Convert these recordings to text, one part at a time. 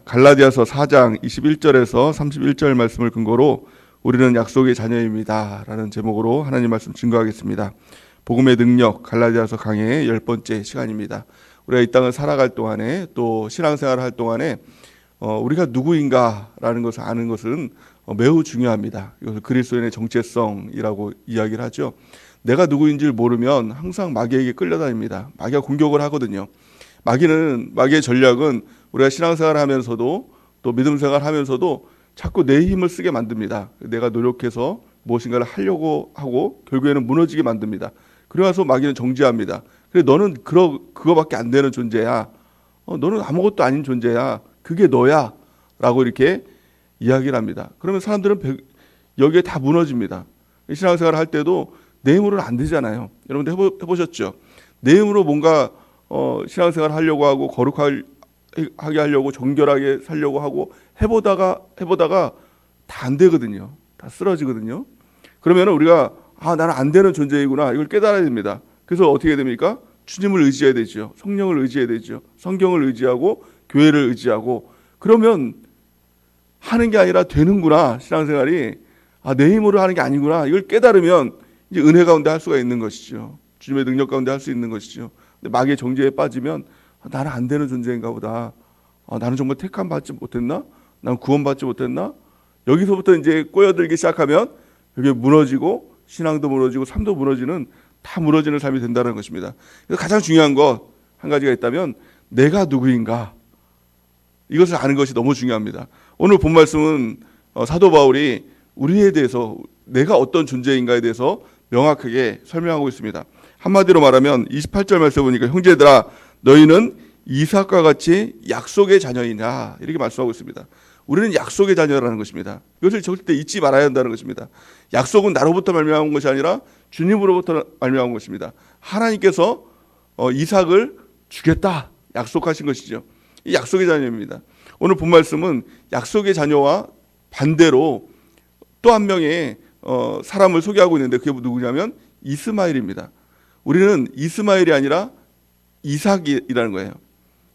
갈라디아서 4장 21절에서 31절 말씀을 근거로 우리는 약속의 자녀입니다 라는 제목으로 하나님 말씀 증거하겠습니다. 복음의 능력 갈라디아서 강해의 10번째 시간입니다. 우리가 이 땅을 살아갈 동안에 또 신앙생활을 할 동안에 우리가 누구인가 라는 것을 아는 것은 매우 중요합니다. 이것을 그리스도인의 정체성이라고 이야기를 하죠. 내가 누구인지를 모르면 항상 마귀에게 끌려다닙니다. 마귀가 공격을 하거든요. 마귀의 전략은 우리가 신앙생활을 하면서도 또 믿음생활을 하면서도 자꾸 내 힘을 쓰게 만듭니다. 내가 노력해서 무엇인가를 하려고 하고 결국에는 무너지게 만듭니다. 그래서 마귀는 정죄합니다. 그래 너는 그거밖에 안 되는 존재야. 너는 아무것도 아닌 존재야. 그게 너야 라고 이렇게 이야기를 합니다. 그러면 사람들은 여기에 다 무너집니다. 신앙생활을 할 때도 내 힘으로는 안 되잖아요. 여러분들 해보셨죠? 내 힘으로 뭔가 신앙생활을 하려고 하고 거룩하게 하려고 정결하게 살려고 하고 해보다가 다 안 되거든요. 다 쓰러지거든요. 그러면 우리가 나는 안 되는 존재이구나 이걸 깨달아야 됩니다. 그래서 어떻게 됩니까? 주님을 의지해야 되죠. 성령을 의지해야 되죠. 성경을 의지하고 교회를 의지하고 그러면 하는 게 아니라 되는구나. 신앙생활이 내 힘으로 하는 게 아니구나. 이걸 깨달으면 이제 은혜 가운데 할 수가 있는 것이죠. 주님의 능력 가운데 할 수 있는 것이죠. 근데 마귀의 정죄에 빠지면 나는 안 되는 존재인가 보다. 나는 정말 택함 받지 못했나? 나는 구원 받지 못했나? 여기서부터 이제 꼬여들기 시작하면 여기 무너지고 신앙도 무너지고 삶도 무너지는 다 무너지는 삶이 된다는 것입니다. 그래서 가장 중요한 것 한 가지가 있다면 내가 누구인가 이것을 아는 것이 너무 중요합니다. 오늘 본 말씀은 사도 바울이 우리에 대해서 내가 어떤 존재인가에 대해서 명확하게 설명하고 있습니다. 한마디로 말하면 28절 말씀 보니까 형제들아 너희는 이삭과 같이 약속의 자녀이냐 이렇게 말씀하고 있습니다. 우리는 약속의 자녀라는 것입니다. 이것을 절대 잊지 말아야 한다는 것입니다. 약속은 나로부터 말미암은 것이 아니라 주님으로부터 말미암은 것입니다. 하나님께서 이삭을 주겠다 약속하신 것이죠. 이 약속의 자녀입니다. 오늘 본 말씀은 약속의 자녀와 반대로 또 한 명의 사람을 소개하고 있는데 그게 누구냐면 이스마엘입니다. 우리는 이스마엘이 아니라 이삭이라는 거예요.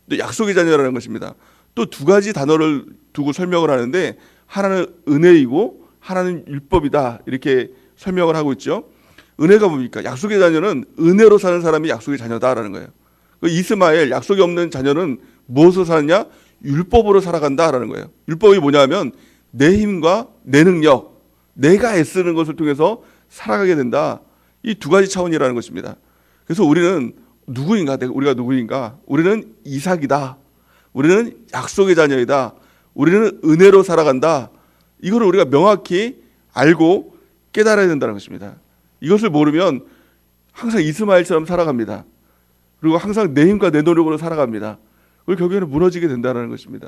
또 약속의 자녀라는 것입니다. 또 두 가지 단어를 두고 설명을 하는데 하나는 은혜이고 하나는 율법이다 이렇게 설명을 하고 있죠. 은혜가 뭡니까? 약속의 자녀는 은혜로 사는 사람이 약속의 자녀다라는 거예요. 이스마엘 약속이 없는 자녀는 무엇으로 사느냐? 율법으로 살아간다라는 거예요. 율법이 뭐냐면 내 힘과 내 능력, 내가 애쓰는 것을 통해서 살아가게 된다. 이 두 가지 차원이라는 것입니다. 그래서 우리는 누구인가? 우리가 누구인가? 우리는 이삭이다. 우리는 약속의 자녀이다. 우리는 은혜로 살아간다. 이걸 우리가 명확히 알고 깨달아야 된다는 것입니다. 이것을 모르면 항상 이스마엘처럼 살아갑니다. 그리고 항상 내 힘과 내 노력으로 살아갑니다. 그리고 결국에는 무너지게 된다는 것입니다.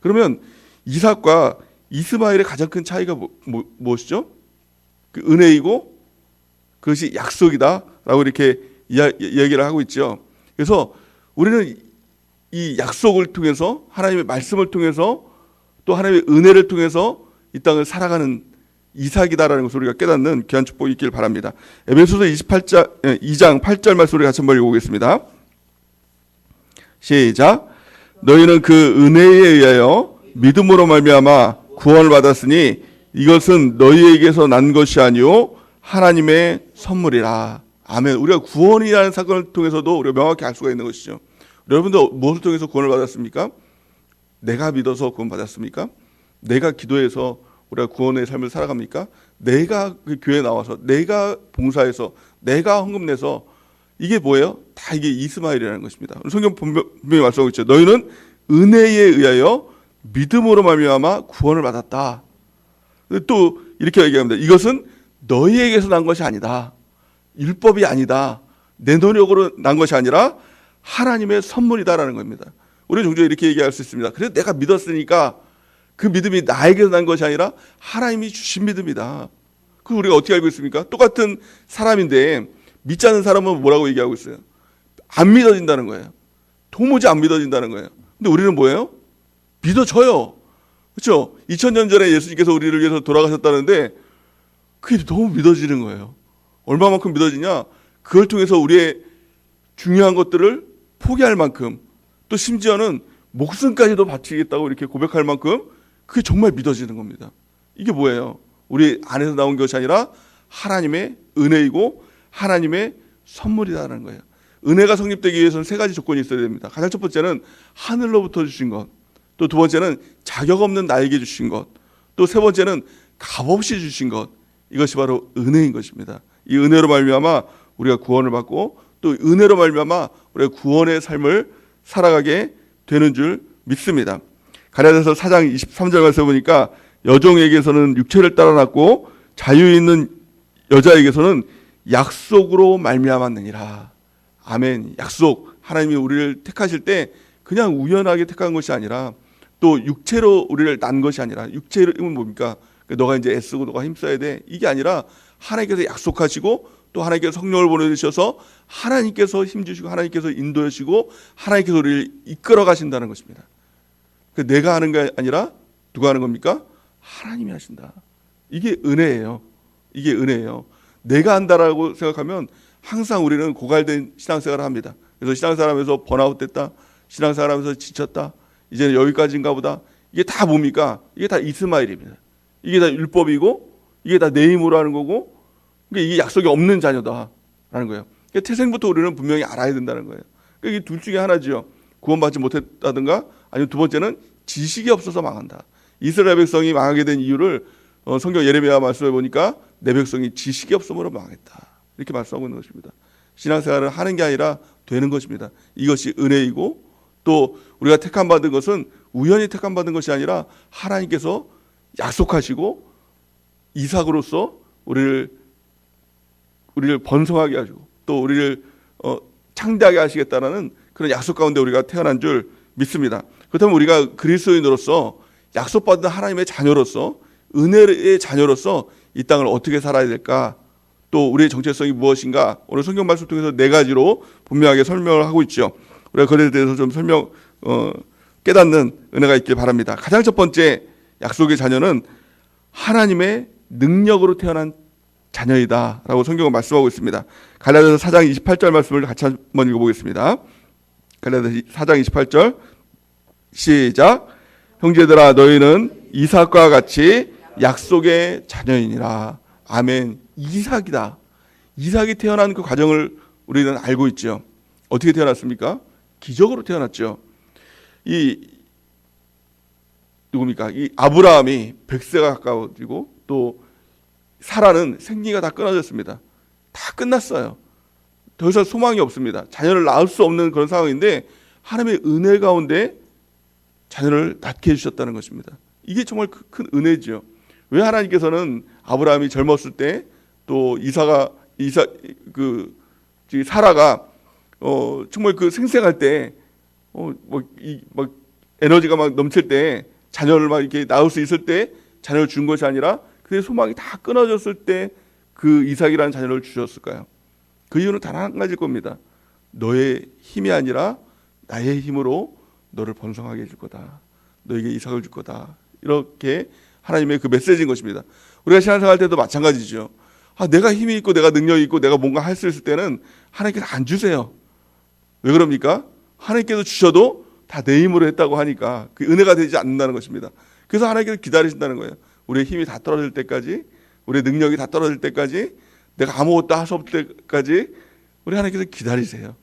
그러면 이삭과 이스마엘의 가장 큰 차이가 무엇이죠? 그 은혜이고 그것이 약속이다라고 이렇게 이야기를 하고 있죠. 그래서 우리는 이 약속을 통해서 하나님의 말씀을 통해서 또 하나님의 은혜를 통해서 이 땅을 살아가는 이삭이다라는 것을 우리가 깨닫는 귀한 축복이 있길 바랍니다. 에베소서 2장 8절 말씀 우리 같이 한번 읽어보겠습니다. 시작. 너희는 그 은혜에 의하여 믿음으로 말미암아 구원을 받았으니 이것은 너희에게서 난 것이 아니요 하나님의 선물이라. 아멘. 우리가 구원이라는 사건을 통해서도 우리가 명확히 알 수가 있는 것이죠. 여러분도 무엇을 통해서 구원을 받았습니까? 내가 믿어서 구원 받았습니까? 내가 기도해서 우리가 구원의 삶을 살아갑니까? 내가 그 교회에 나와서 내가 봉사해서 내가 헌금 내서 이게 뭐예요? 다 이게 이스마엘이라는 것입니다. 성경 분명히 말씀하고 있죠. 너희는 은혜에 의하여 믿음으로 말미암아 구원을 받았다. 또 이렇게 얘기합니다. 이것은 너희에게서 난 것이 아니다. 율법이 아니다. 내 노력으로 난 것이 아니라 하나님의 선물이다라는 겁니다. 우리는 종종 이렇게 얘기할 수 있습니다. 그래서 내가 믿었으니까 그 믿음이 나에게서 난 것이 아니라 하나님이 주신 믿음이다. 그걸 우리가 어떻게 알고 있습니까? 똑같은 사람인데 믿지 않는 사람은 뭐라고 얘기하고 있어요? 안 믿어진다는 거예요. 도무지 안 믿어진다는 거예요. 근데 우리는 뭐예요? 믿어져요. 그렇죠? 2000년 전에 예수님께서 우리를 위해서 돌아가셨다는데 그게 너무 믿어지는 거예요. 얼마만큼 믿어지냐? 그걸 통해서 우리의 중요한 것들을 포기할 만큼 또 심지어는 목숨까지도 바치겠다고 이렇게 고백할 만큼 그게 정말 믿어지는 겁니다. 이게 뭐예요? 우리 안에서 나온 것이 아니라 하나님의 은혜이고 하나님의 선물이라는 거예요. 은혜가 성립되기 위해서는 세 가지 조건이 있어야 됩니다. 가장 첫 번째는 하늘로부터 주신 것, 또 두 번째는 자격 없는 나에게 주신 것, 또 세 번째는 값없이 주신 것. 이것이 바로 은혜인 것입니다. 이 은혜로 말미암아 우리가 구원을 받고 또 은혜로 말미암아 우리가 구원의 삶을 살아가게 되는 줄 믿습니다. 갈라디아서 4장 23절 말씀 보니까 여종에게서는 육체를 따라 났고 자유 있는 여자에게서는 약속으로 말미암았느니라. 아멘. 약속. 하나님이 우리를 택하실 때 그냥 우연하게 택한 것이 아니라 또 육체로 우리를 난 것이 아니라, 육체는 뭡니까? 너가 이제 애쓰고 너가 힘써야 돼. 이게 아니라 하나님께서 약속하시고 또 하나님께서 성령을 보내주셔서 하나님께서 힘주시고 하나님께서 인도해 주시고 하나님께서 우리를 이끌어 가신다는 것입니다. 내가 하는 게 아니라 누가 하는 겁니까? 하나님이 하신다. 이게 은혜예요. 이게 은혜예요. 내가 한다라고 생각하면 항상 우리는 고갈된 신앙생활을 합니다. 그래서 신앙생활하면서 번아웃 됐다, 신앙생활하면서 지쳤다, 이제는 여기까지인가 보다. 이게 다 뭡니까? 이게 다 이스마엘입니다. 이게 다 율법이고 이게 다 내 힘으로 하는 거고, 그러니까 이게 약속이 없는 자녀다라는 거예요. 그러니까 태생부터 우리는 분명히 알아야 된다는 거예요. 그러니까 이게 둘 중에 하나지요. 구원받지 못했다든가, 아니면 두 번째는 지식이 없어서 망한다. 이스라엘 백성이 망하게 된 이유를 성경 예레미야 말씀해 보니까 내 백성이 지식이 없음으로 망했다. 이렇게 말씀하고 있는 것입니다. 신앙생활을 하는 게 아니라 되는 것입니다. 이것이 은혜이고 또 우리가 택함 받은 것은 우연히 택함 받은 것이 아니라 하나님께서 약속하시고 이삭으로서 우리를 번성하게 하시고 또 우리를 창대하게 하시겠다라는 그런 약속 가운데 우리가 태어난 줄 믿습니다. 그렇다면 우리가 그리스도인으로서 약속받은 하나님의 자녀로서 은혜의 자녀로서 이 땅을 어떻게 살아야 될까? 또 우리의 정체성이 무엇인가? 오늘 성경 말씀 통해서 네 가지로 분명하게 설명을 하고 있죠. 우리가 그에 대해서 좀 깨닫는 은혜가 있길 바랍니다. 가장 첫 번째, 약속의 자녀는 하나님의 능력으로 태어난 자녀이다 라고 성경은 말씀하고 있습니다. 갈라디아서 4장 28절 말씀을 같이 한번 읽어보겠습니다. 갈라디아서 4장 28절 시작. 형제들아 너희는 이삭과 같이 약속의 자녀이니라. 아멘. 이삭이다. 이삭이 태어난 그 과정을 우리는 알고 있죠. 어떻게 태어났습니까? 기적으로 태어났죠. 누굽니까? 이 아브라함이 100세가 가까워지고 또 사라는 생리가 다 끊어졌습니다. 다 끝났어요. 더 이상 소망이 없습니다. 자녀를 낳을 수 없는 그런 상황인데 하나님의 은혜 가운데 자녀를 낳게 해주셨다는 것입니다. 이게 정말 큰 은혜죠. 왜 하나님께서는 아브라함이 젊었을 때 또 사라가 정말 그 생생할 때 에너지가 막 넘칠 때 자녀를 막 이렇게 낳을 수 있을 때 자녀를 준 것이 아니라 그의 소망이 다 끊어졌을 때 그 이삭이라는 자녀를 주셨을까요? 그 이유는 단 한 가지일 겁니다. 너의 힘이 아니라 나의 힘으로 너를 번성하게 해줄 거다. 너에게 이삭을 줄 거다. 이렇게 하나님의 그 메시지인 것입니다. 우리가 신앙생활 때도 마찬가지죠. 내가 힘이 있고 내가 능력이 있고 내가 뭔가 할 수 있을 때는 하나님께서 안 주세요. 왜 그럽니까? 하나님께서 주셔도 다 내 힘으로 했다고 하니까 그 은혜가 되지 않는다는 것입니다. 그래서 하나님께서 기다리신다는 거예요. 우리의 힘이 다 떨어질 때까지, 우리의 능력이 다 떨어질 때까지, 내가 아무것도 할 수 없을 때까지 우리 하나님께서 기다리세요.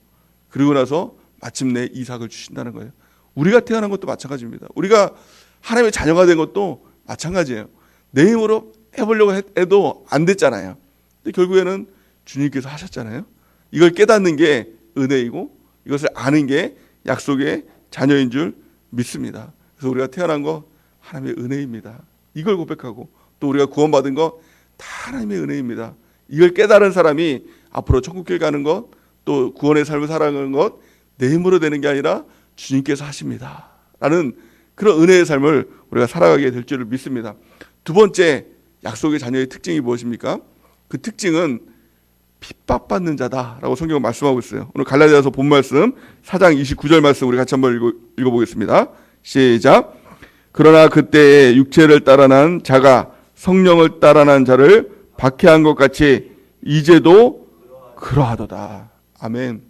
그리고 나서 마침내 이삭을 주신다는 거예요. 우리가 태어난 것도 마찬가지입니다. 우리가 하나님의 자녀가 된 것도 마찬가지예요. 내 힘으로 해보려고 해도 안 됐잖아요. 근데 결국에는 주님께서 하셨잖아요. 이걸 깨닫는 게 은혜이고 이것을 아는 게 약속의 자녀인 줄 믿습니다. 그래서 우리가 태어난 거 하나님의 은혜입니다. 이걸 고백하고 또 우리가 구원받은 거 다 하나님의 은혜입니다. 이걸 깨달은 사람이 앞으로 천국길 가는 것, 또 구원의 삶을 살아가는 것 내 힘으로 되는 게 아니라 주님께서 하십니다 라는 그런 은혜의 삶을 우리가 살아가게 될 줄을 믿습니다. 두 번째, 약속의 자녀의 특징이 무엇입니까? 그 특징은 핍박받는 자다라고 성경은 말씀하고 있어요. 오늘 갈라디아서 본 말씀 4장 29절 말씀 우리 같이 한번 읽어보겠습니다. 시작. 그러나 그때에 육체를 따라난 자가 성령을 따라난 자를 박해한 것 같이 이제도 그러하도다. 아멘.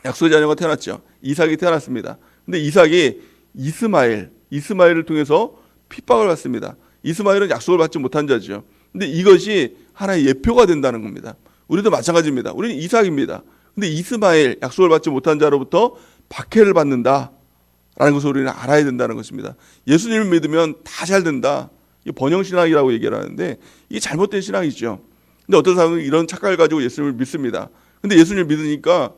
약속의 자녀가 태어났죠. 이삭이 태어났습니다. 근데 이삭이 이스마엘을 통해서 핍박을 받습니다. 이스마엘은 약속을 받지 못한 자죠. 근데 이것이 하나의 예표가 된다는 겁니다. 우리도 마찬가지입니다. 우리는 이삭입니다. 근데 이스마엘, 약속을 받지 못한 자로부터 박해를 받는다라는 것을 우리는 알아야 된다는 것입니다. 예수님을 믿으면 다 잘 된다. 이게 번영신앙이라고 얘기를 하는데 이게 잘못된 신앙이죠. 근데 어떤 사람은 이런 착각을 가지고 예수님을 믿습니다. 근데 예수님을 믿으니까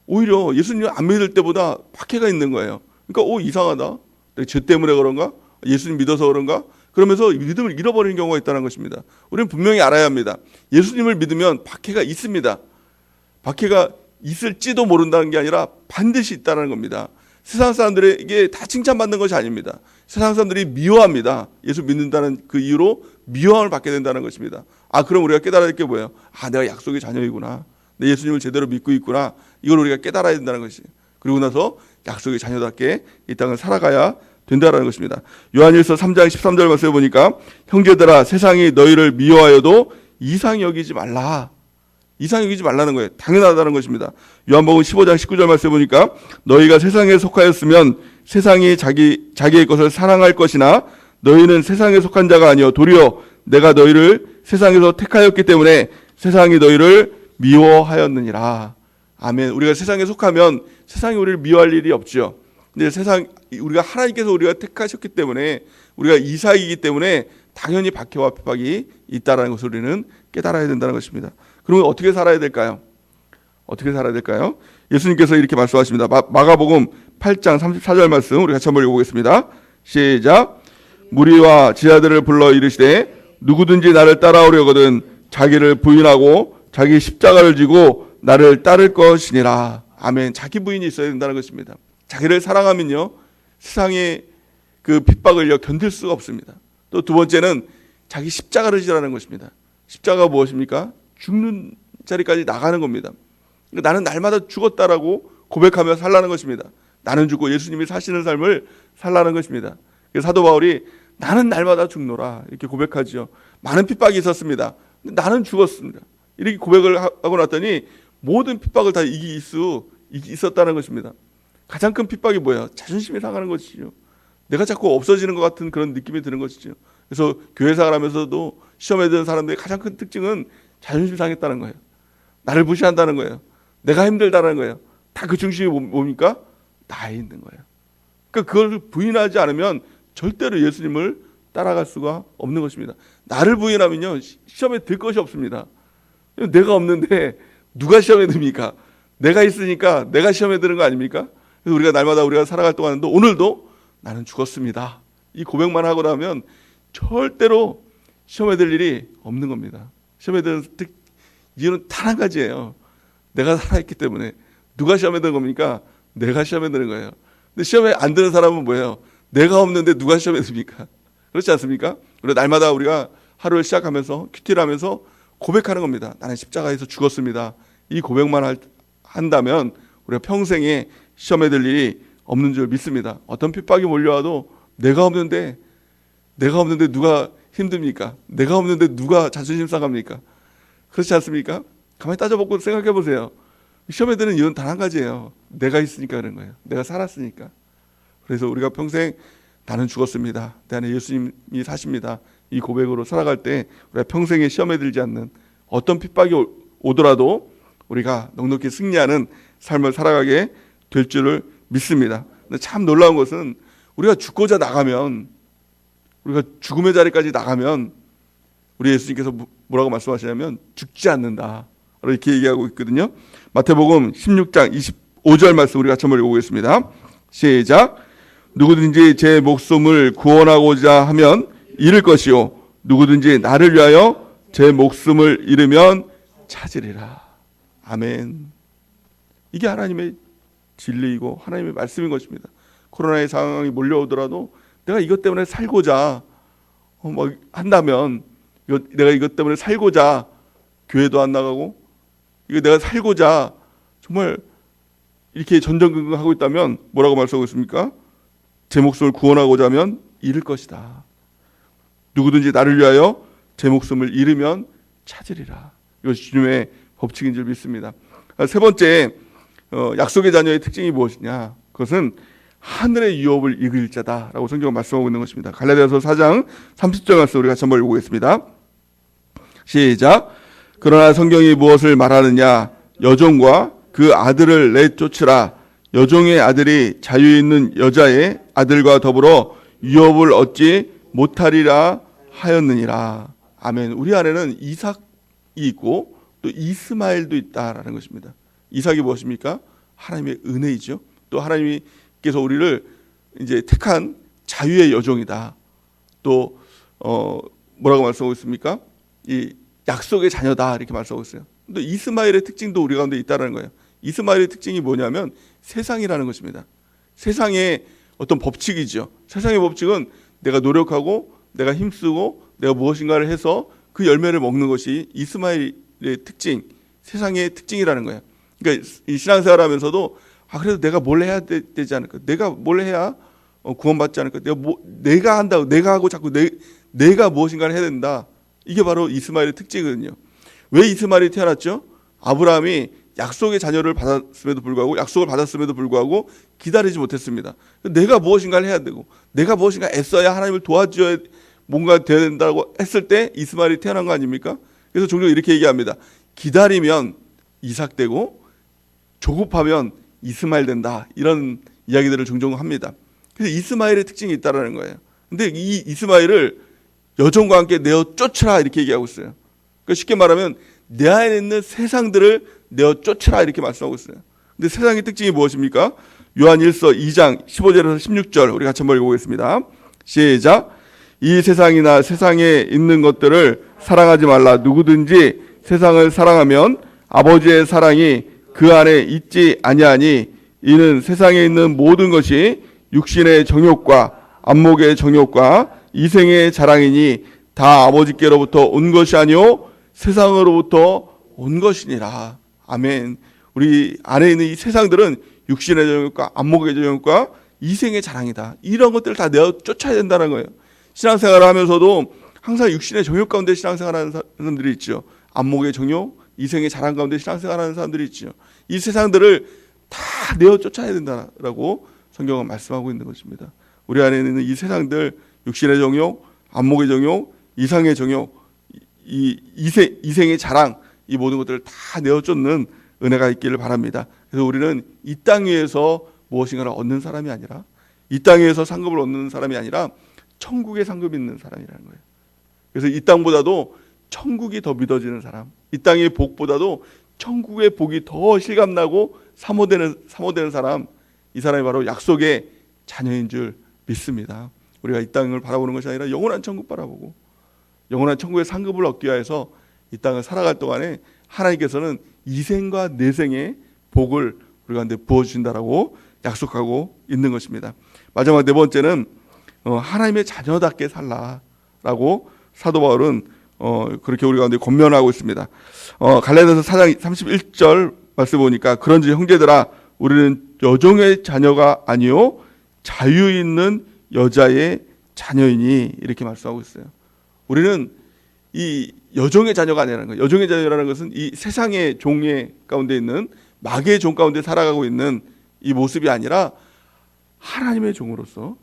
오히려 예수님을 안 믿을 때보다 박해가 있는 거예요. 그러니까 이상하다. 죄 때문에 그런가? 예수님 믿어서 그런가? 그러면서 믿음을 잃어버리는 경우가 있다는 것입니다. 우리는 분명히 알아야 합니다. 예수님을 믿으면 박해가 있습니다. 박해가 있을지도 모른다는 게 아니라 반드시 있다는 겁니다. 세상 사람들에게 다 칭찬받는 것이 아닙니다. 세상 사람들이 미워합니다. 예수 믿는다는 그 이유로 미워함을 받게 된다는 것입니다. 그럼 우리가 깨달아야 될 게 뭐예요? 내가 약속의 자녀이구나. 내 예수님을 제대로 믿고 있구나. 이걸 우리가 깨달아야 된다는 것이에요. 그리고 나서 약속의 자녀답게 이 땅을 살아가야 된다는 것입니다. 요한일서 3장 13절 말씀에 보니까 형제들아 세상이 너희를 미워하여도 이상히 여기지 말라. 이상히 여기지 말라는 거예요. 당연하다는 것입니다. 요한복음 15장 19절 말씀에 보니까 너희가 세상에 속하였으면 세상이 자기의 것을 사랑할 것이나 너희는 세상에 속한 자가 아니요 도리어 내가 너희를 세상에서 택하였기 때문에 세상이 너희를 미워하였느니라. 아멘. 우리가 세상에 속하면 세상이 우리를 미워할 일이 없죠. 근데 우리가 하나님께서 우리가 택하셨기 때문에 우리가 이삭이기 때문에 당연히 박해와 핍박이 있다라는 것을 우리는 깨달아야 된다는 것입니다. 그러면 어떻게 살아야 될까요? 어떻게 살아야 될까요? 예수님께서 이렇게 말씀하십니다. 마가복음 8장 34절 말씀 우리 같이 한번 읽어보겠습니다. 시작. 무리와 제자들을 불러 이르시되 누구든지 나를 따라오려거든 자기를 부인하고 자기 십자가를 지고 나를 따를 것이니라. 아멘. 자기 부인이 있어야 된다는 것입니다. 자기를 사랑하면요 세상의 그 핍박을 견딜 수가 없습니다. 또 두 번째는 자기 십자가를 지라는 것입니다. 십자가가 무엇입니까? 죽는 자리까지 나가는 겁니다. 그러니까 나는 날마다 죽었다라고 고백하며 살라는 것입니다. 나는 죽고 예수님이 사시는 삶을 살라는 것입니다. 그래서 사도 바울이 나는 날마다 죽노라 이렇게 고백하죠. 많은 핍박이 있었습니다. 근데 나는 죽었습니다. 이렇게 고백을 하고 났더니 모든 핍박을 다 이길 수 있었다는 것입니다. 가장 큰 핍박이 뭐예요? 자존심이 상하는 것이죠. 내가 자꾸 없어지는 것 같은 그런 느낌이 드는 것이죠. 그래서 교회 생활하면서도 시험에 드는 사람들의 가장 큰 특징은 자존심 상했다는 거예요. 나를 무시한다는 거예요. 내가 힘들다는 거예요. 다 그 중심이 뭡니까? 나에 있는 거예요. 그러니까 그걸 부인하지 않으면 절대로 예수님을 따라갈 수가 없는 것입니다. 나를 부인하면요 시험에 들 것이 없습니다. 내가 없는데 누가 시험에 듭니까? 내가 있으니까 내가 시험에 드는 거 아닙니까? 그래서 우리가 날마다 우리가 살아갈 동안도 오늘도 나는 죽었습니다. 이 고백만 하고 나면 절대로 시험에 들 일이 없는 겁니다. 시험에 드는 이유는 단 한 가지예요. 내가 살아있기 때문에. 누가 시험에 드는 겁니까? 내가 시험에 드는 거예요. 근데 시험에 안 드는 사람은 뭐예요? 내가 없는데 누가 시험에 듭니까? 그렇지 않습니까? 그래서 날마다 우리가 하루를 시작하면서 큐티를 하면서 고백하는 겁니다. 나는 십자가에서 죽었습니다. 이 고백만 한다면 우리가 평생에 시험에 들 일이 없는 줄 믿습니다. 어떤 핍박이 몰려와도 내가 없는데 누가 힘듭니까? 내가 없는데 누가 자존심 상합니까? 그렇지 않습니까? 가만히 따져보고 생각해 보세요. 시험에 드는 이유는 단 한 가지예요. 내가 있으니까 그런 거예요. 내가 살았으니까. 그래서 우리가 평생 나는 죽었습니다. 내 안에 예수님이 사십니다. 이 고백으로 살아갈 때 우리가 평생에 시험에 들지 않는 어떤 핍박이 오더라도 우리가 넉넉히 승리하는 삶을 살아가게 될 줄을 믿습니다. 근데 참 놀라운 것은 우리가 죽고자 나가면 우리가 죽음의 자리까지 나가면 우리 예수님께서 뭐라고 말씀하시냐면 죽지 않는다. 이렇게 얘기하고 있거든요. 마태복음 16장 25절 말씀 우리 같이 한번 읽어보겠습니다. 시작. 누구든지 제 목숨을 구원하고자 하면 잃을 것이요 누구든지 나를 위하여 제 목숨을 잃으면 찾으리라. 아멘. 이게 하나님의 진리이고 하나님의 말씀인 것입니다. 코로나의 상황이 몰려오더라도 내가 이것 때문에 살고자 한다면 내가 이것 때문에 살고자 교회도 안 나가고 이거 내가 살고자 정말 이렇게 전전긍긍하고 있다면 뭐라고 말씀하고 있습니까? 제 목숨을 구원하고자 하면 잃을 것이다. 누구든지 나를 위하여 제 목숨을 잃으면 찾으리라. 이것이 주님의 법칙인 줄 믿습니다. 세 번째 약속의 자녀의 특징이 무엇이냐? 그것은 하늘의 유업을 이길 자다라고 성경은 말씀하고 있는 것입니다. 갈라디아서 4장 30절 말씀 우리 같이 한번 읽어보겠습니다. 시작. 그러나 성경이 무엇을 말하느냐? 여종과 그 아들을 내쫓으라. 여종의 아들이 자유 있는 여자의 아들과 더불어 유업을 얻지 못하리라 하였느니라. 아멘. 우리 안에는 이삭이 있고 또 이스마엘도 있다라는 것입니다. 이삭이 무엇입니까? 하나님의 은혜이죠. 또 하나님께서 우리를 이제 택한 자유의 여종이다. 또 뭐라고 말씀하고 있습니까? 이 약속의 자녀다 이렇게 말씀하고 있어요. 또 이스마엘의 특징도 우리 가운데 있다는 거예요. 이스마엘의 특징이 뭐냐면 세상이라는 것입니다. 세상의 어떤 법칙이죠. 세상의 법칙은 내가 노력하고 내가 힘쓰고 내가 무엇인가를 해서 그 열매를 먹는 것이 이스마엘의 특징, 세상의 특징이라는 거예요. 그러니까 이 신앙생활 하면서도 그래도 내가 뭘 해야 되지 않을까? 내가 뭘 해야 구원받지 않을까? 내가 한다고, 내가 하고 자꾸 내가 무엇인가를 해야 된다. 이게 바로 이스마엘의 특징이거든요. 왜 이스마엘이 태어났죠? 아브라함이 약속의 자녀를 받았음에도 불구하고 약속을 받았음에도 불구하고 기다리지 못했습니다. 내가 무엇인가를 해야 되고 내가 무엇인가 애써야 하나님을 도와줘야 뭔가 돼야 된다고 했을 때 이스마엘이 태어난 거 아닙니까? 그래서 종종 이렇게 얘기합니다. 기다리면 이삭 되고 조급하면 이스마엘 된다. 이런 이야기들을 종종 합니다. 그래서 이스마엘의 특징이 있다라는 거예요. 근데 이 이스마엘을 여종과 함께 내어 쫓으라 이렇게 얘기하고 있어요. 그러니까 쉽게 말하면 내 안에 있는 세상들을 내어 쫓으라 이렇게 말씀하고 있어요. 근데 세상의 특징이 무엇입니까? 요한 1서 2장 15절에서 16절 우리 같이 한번 읽어보겠습니다. 시작. 이 세상이나 세상에 있는 것들을 사랑하지 말라. 누구든지 세상을 사랑하면 아버지의 사랑이 그 안에 있지 아니하니 이는 세상에 있는 모든 것이 육신의 정욕과 안목의 정욕과 이생의 자랑이니 다 아버지께로부터 온 것이 아니요 세상으로부터 온 것이니라. 아멘. 우리 안에 있는 이 세상들은 육신의 정욕과 안목의 정욕과 이생의 자랑이다. 이런 것들을 다 내어 쫓아야 된다는 거예요. 신앙생활을 하면서도 항상 육신의 정욕 가운데 신앙생활하는 사람들이 있죠. 안목의 정욕, 이생의 자랑 가운데 신앙생활하는 사람들이 있죠. 이 세상들을 다 내어 쫓아야 된다라고 성경은 말씀하고 있는 것입니다. 우리 안에 있는 이 세상들, 육신의 정욕, 안목의 정욕, 이상의 정욕, 이생의 자랑, 이 모든 것들을 다 내어 쫓는 은혜가 있기를 바랍니다. 그래서 우리는 이 땅 위에서 무엇인가를 얻는 사람이 아니라, 이 땅 위에서 상급을 얻는 사람이 아니라 천국에 상급이 있는 사람이라는 거예요. 그래서 이 땅보다도 천국이 더 믿어지는 사람, 이 땅의 복보다도 천국의 복이 더 실감나고 사모되는 사람, 이 사람이 바로 약속의 자녀인 줄 믿습니다. 우리가 이 땅을 바라보는 것이 아니라 영원한 천국 바라보고 영원한 천국의 상급을 얻기 위해서 이 땅을 살아갈 동안에 하나님께서는 이생과 내생의 복을 우리 가운데 부어주신다라고 약속하고 있는 것입니다. 마지막 네 번째는 하나님의 자녀답게 살라라고 사도 바울은 그렇게 우리 가운데 권면하고 있습니다. 갈라디아서 4장 31절 말씀 보니까 그런지 형제들아 우리는 여종의 자녀가 아니요 자유 있는 여자의 자녀이니 이렇게 말씀하고 있어요. 우리는 이 여종의 자녀가 아니라는 거예요. 여종의 자녀라는 것은 이 세상의 종의 가운데 있는 마귀의 종 가운데 살아가고 있는 이 모습이 아니라 하나님의 종으로서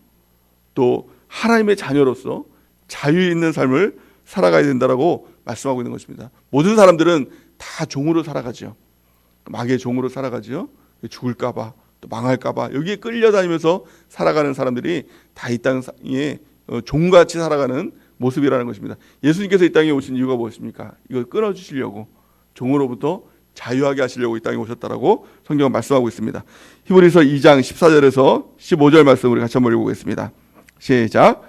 또 하나님의 자녀로서 자유 있는 삶을 살아가야 된다라고 말씀하고 있는 것입니다. 모든 사람들은 다 종으로 살아가죠. 마귀의 종으로 살아가죠. 죽을까봐 또 망할까봐 여기에 끌려다니면서 살아가는 사람들이 다 이 땅에 종같이 살아가는 모습이라는 것입니다. 예수님께서 이 땅에 오신 이유가 무엇입니까? 이걸 끊어주시려고 종으로부터 자유하게 하시려고 이 땅에 오셨다라고 성경은 말씀하고 있습니다. 히브리서 2장 14절에서 15절 말씀 우리 같이 한번 읽어보겠습니다. 시작.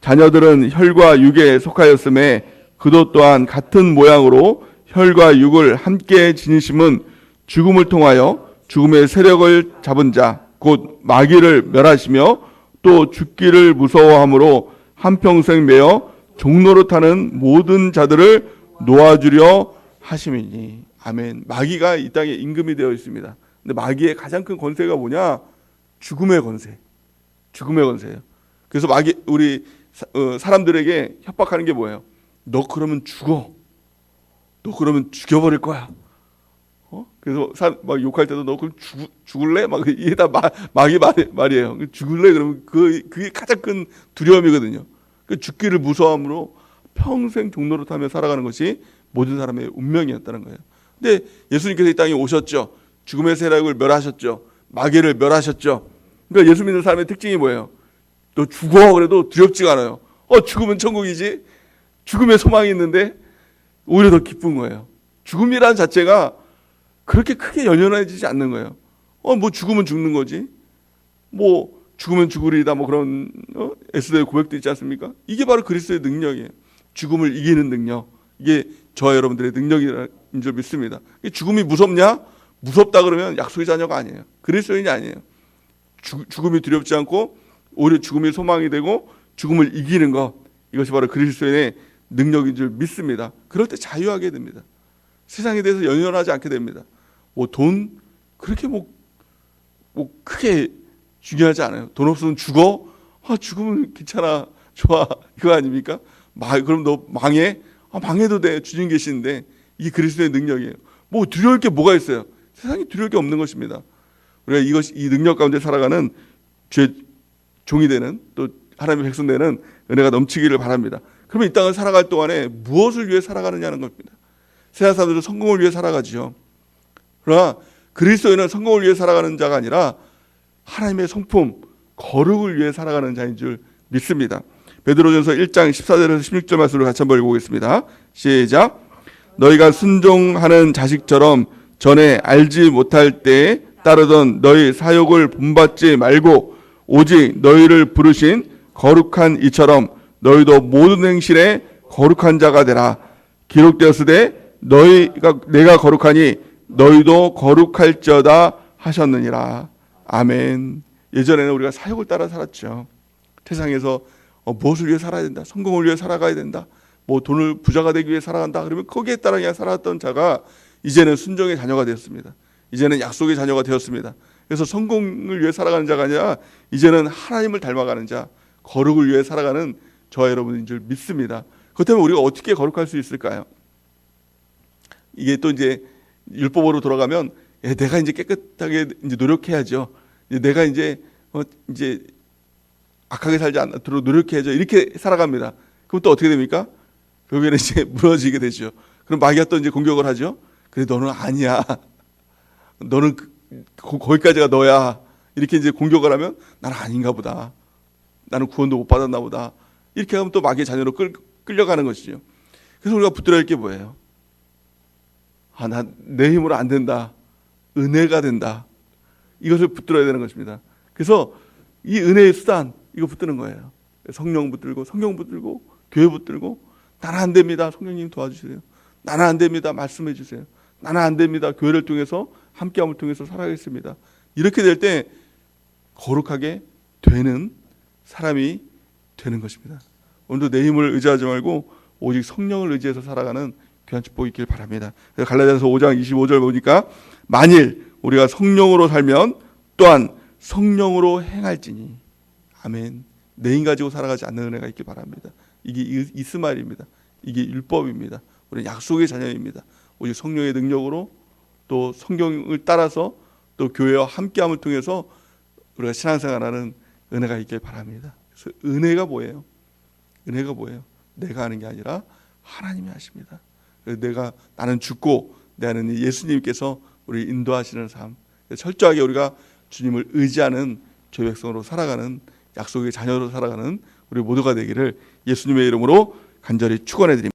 자녀들은 혈과 육에 속하였음에 그도 또한 같은 모양으로 혈과 육을 함께 지니심은 죽음을 통하여 죽음의 세력을 잡은 자 곧 마귀를 멸하시며 또 죽기를 무서워함으로 한평생 매어 종노릇하는 모든 자들을 놓아주려 하심이니. 아멘. 마귀가 이 땅에 임금이 되어 있습니다. 근데 마귀의 가장 큰 권세가 뭐냐? 죽음의 권세. 죽음의 권세예요. 그래서 마귀 우리 사람들에게 협박하는 게 뭐예요? 너 그러면 죽어. 너 그러면 죽여버릴 거야. 그래서 막 욕할 때도 너 그럼 죽을래? 막 이게 다 막이 말이에요. 죽을래? 그러면 그게 가장 큰 두려움이거든요. 그 죽기를 무서워함으로 평생 종노릇하며 살아가는 것이 모든 사람의 운명이었다는 거예요. 근데 예수님께서 이 땅에 오셨죠. 죽음의 세력을 멸하셨죠. 마귀를 멸하셨죠. 그러니까 예수 믿는 사람의 특징이 뭐예요? 너 죽어 그래도 두렵지가 않아요. 죽으면 천국이지. 죽음의 소망이 있는데 오히려 더 기쁜 거예요. 죽음이라는 자체가 그렇게 크게 연연해지지 않는 거예요. 뭐 죽으면 죽는 거지. 뭐 죽으면 죽으리다 뭐 그런 에스더의 고백도 있지 않습니까? 이게 바로 그리스도의 능력이에요. 죽음을 이기는 능력. 이게 저와 여러분들의 능력인 줄 믿습니다. 죽음이 무섭냐? 무섭다 그러면 약속의 자녀가 아니에요. 그리스도인이 아니에요. 죽음이 두렵지 않고 오히려 죽음이 소망이 되고 죽음을 이기는 것. 이것이 바로 그리스도인의 능력인 줄 믿습니다. 그럴 때 자유하게 됩니다. 세상에 대해서 연연하지 않게 됩니다. 뭐 돈 그렇게 뭐 크게 중요하지 않아요. 돈 없으면 죽어? 죽으면 괜찮아, 좋아 이거 아닙니까? 그럼 너 망해? 망해도 돼. 주님 계시는데 이게 그리스도의 능력이에요. 뭐 두려울 게 뭐가 있어요? 세상에 두려울 게 없는 것입니다. 우리가 이 능력 가운데 살아가는 죄 종이 되는 또 하나님의 백성 되는 은혜가 넘치기를 바랍니다. 그러면 이 땅을 살아갈 동안에 무엇을 위해 살아가느냐는 겁니다. 세상 사람들은 성공을 위해 살아가지요. 그러나 그리스도인은 성공을 위해 살아가는 자가 아니라 하나님의 성품, 거룩을 위해 살아가는 자인 줄 믿습니다. 베드로전서 1장 14절에서 16절 말씀을 같이 한번 읽어보겠습니다. 시작. 너희가 순종하는 자식처럼 전에 알지 못할 때에 따르던 너희 사욕을 본받지 말고 오직 너희를 부르신 거룩한 이처럼 너희도 모든 행실에 거룩한 자가 되라. 기록되었으되 내가 거룩하니 너희도 거룩할지어다 하셨느니라. 아멘. 예전에는 우리가 사욕을 따라 살았죠. 세상에서 무엇을 위해 살아야 된다. 성공을 위해 살아가야 된다. 뭐 돈을 부자가 되기 위해 살아간다. 그러면 거기에 따라 그냥 살았던 자가 이제는 순종의 자녀가 되었습니다. 이제는 약속의 자녀가 되었습니다. 그래서 성공을 위해 살아가는 자가 아니라 이제는 하나님을 닮아가는 자, 거룩을 위해 살아가는 저와 여러분인 줄 믿습니다. 그렇다면 우리가 어떻게 거룩할 수 있을까요? 이게 또 이제 율법으로 돌아가면 내가 이제 깨끗하게 이제 노력해야죠. 내가 이제 악하게 살지 않도록 노력해야죠. 이렇게 살아갑니다. 그럼 또 어떻게 됩니까? 결국에는 이제 무너지게 되죠. 그럼 마귀가 또 이제 공격을 하죠. 그래 너는 아니야. 너는 거기까지가 너야. 이렇게 이제 공격을 하면 나는 아닌가 보다. 나는 구원도 못 받았나 보다. 이렇게 하면 또 마귀의 자녀로 끌려가는 것이죠. 그래서 우리가 붙들어야 할 게 뭐예요? 내 힘으로 안 된다. 은혜가 된다. 이것을 붙들어야 되는 것입니다. 그래서 이 은혜의 수단 이거 붙드는 거예요. 성령 붙들고 성경 붙들고 교회 붙들고 나는 안 됩니다. 성령님 도와주세요. 나는 안 됩니다. 말씀해 주세요. 나는 안 됩니다. 교회를 통해서 함께함을 통해서 살아가겠습니다. 이렇게 될 때 거룩하게 되는 사람이 되는 것입니다. 오늘도 내 힘을 의지하지 말고 오직 성령을 의지해서 살아가는 귀한 축복이 있길 바랍니다. 갈라디아서 5장 25절 보니까 만일 우리가 성령으로 살면 또한 성령으로 행할지니. 아멘. 내 힘 가지고 살아가지 않는 은혜가 있길 바랍니다. 이게 이스마엘입니다. 이게 율법입니다. 우리는 약속의 자녀입니다. 오직 성령의 능력으로 또 성경을 따라서 또 교회와 함께함을 통해서 우리가 신앙생활하는 은혜가 있길 바랍니다. 그래서 은혜가 뭐예요? 은혜가 뭐예요? 내가 하는 게 아니라 하나님이 하십니다. 나는 죽고 나는 예수님께서 우리 인도하시는 삶, 철저하게 우리가 주님을 의지하는 죄 백성으로 살아가는 약속의 자녀로 살아가는 우리 모두가 되기를 예수님의 이름으로 간절히 축원해 드립니다.